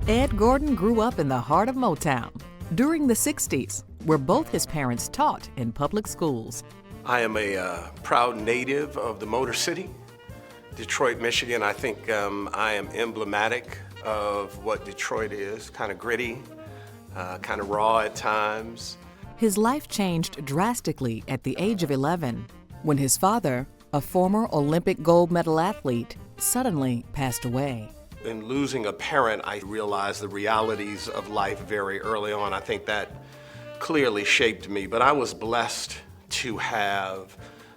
Ed Gordon grew up in the heart of Motown during the 60s, where both his parents taught in public schools. I am a proud native of the Motor City, Detroit, Michigan. I think I am emblematic of what Detroit is, kind of gritty, kind of raw at times. His life changed drastically at the age of 11 when his father, a former Olympic gold medal athlete, suddenly passed away. In losing a parent, I realized the realities of life very early on. I think that clearly shaped me, but I was blessed to have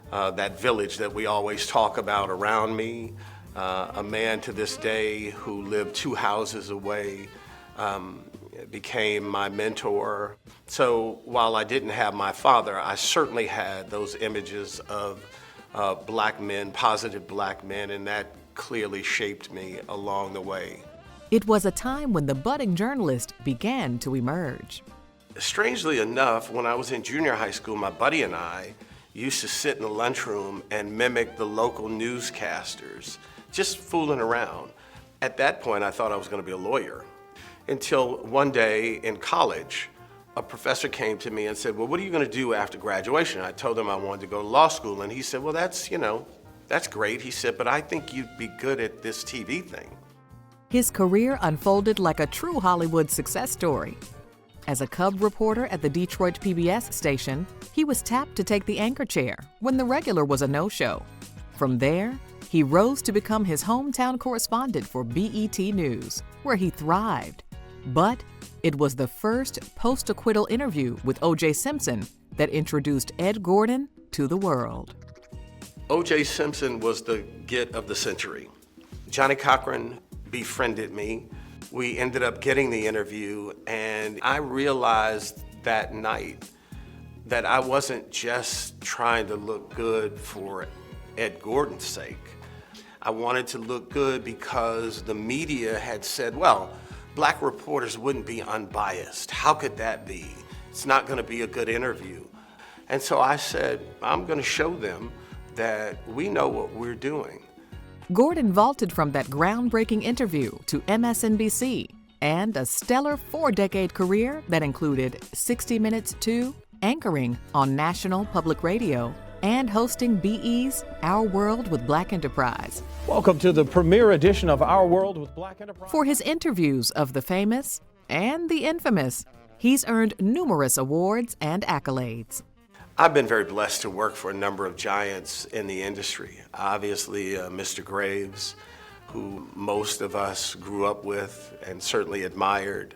that village that we always talk about around me. A man to this day who lived 2 houses away became my mentor. So while I didn't have my father, I certainly had those images of black men, positive black men, and that clearly shaped me along the way. It was a time when the budding journalist began to emerge. Strangely enough, when I was in junior high school, my buddy and I used to sit in the lunchroom and mimic the local newscasters, just fooling around. At that point, I thought I was going to be a lawyer. Until one day in college, a professor came to me and said, "Well, what are you going to do after graduation?" I told him I wanted to go to law school, and he said, "Well, that's great." He said, "But I think you'd be good at this TV thing." His career unfolded like a true Hollywood success story. As a cub reporter at the Detroit PBS station, he was tapped to take the anchor chair when the regular was a no-show. From there, he rose to become his hometown correspondent for BET News, where he thrived. But it was the first post-acquittal interview with O.J. Simpson that introduced Ed Gordon to the world. O.J. Simpson was the get of the century. Johnny Cochran befriended me. We ended up getting the interview, and I realized that night that I wasn't just trying to look good for Ed Gordon's sake. I wanted to look good because the media had said, well, black reporters wouldn't be unbiased. How could that be? It's not going to be a good interview. And so I said, I'm going to show them that we know what we're doing. Gordon vaulted from that groundbreaking interview to MSNBC and a stellar 4-decade career that included 60 Minutes to anchoring on National Public Radio and hosting BE's Our World with Black Enterprise. Welcome to the premiere edition of Our World with Black Enterprise. For his interviews of the famous and the infamous, he's earned numerous awards and accolades. I've been very blessed to work for a number of giants in the industry. Obviously, Mr. Graves, who most of us grew up with and certainly admired.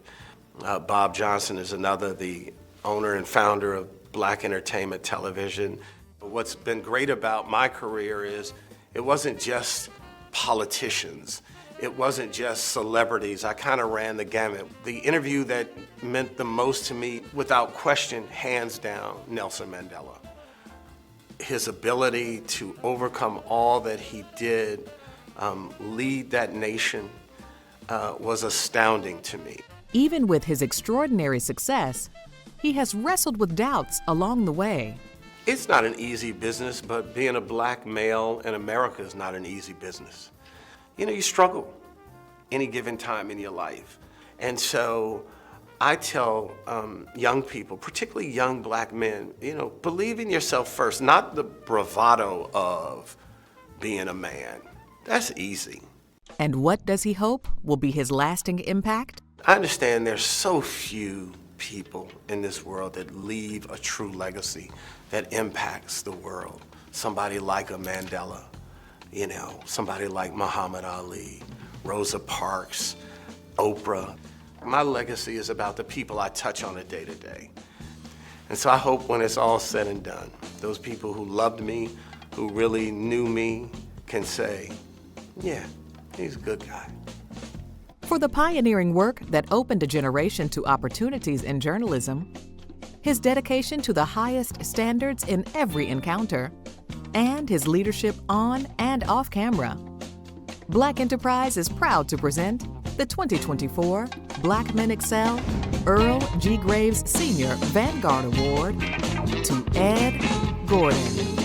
Bob Johnson is another, the owner and founder of Black Entertainment Television. What's been great about my career is it wasn't just politicians. It wasn't just celebrities. I kind of ran the gamut. The interview that meant the most to me, without question, hands down, Nelson Mandela. His ability to overcome all that he did, lead that nation, was astounding to me. Even with his extraordinary success, he has wrestled with doubts along the way. It's not an easy business, but being a black male in America is not an easy business. You struggle any given time in your life. And so I tell young people, particularly young black men, believe in yourself first, not the bravado of being a man. That's easy. And what does he hope will be his lasting impact? I understand there's so few people in this world that leave a true legacy that impacts the world. Somebody like a Mandela, somebody like Muhammad Ali, Rosa Parks, Oprah. My legacy is about the people I touch on a day-to-day. And so I hope when it's all said and done, those people who loved me, who really knew me, can say, yeah, he's a good guy. For the pioneering work that opened a generation to opportunities in journalism, his dedication to the highest standards in every encounter, and his leadership on and off camera, Black Enterprise is proud to present the 2024 Black Men Excel Earl G. Graves Sr. Vanguard Award to Ed Gordon.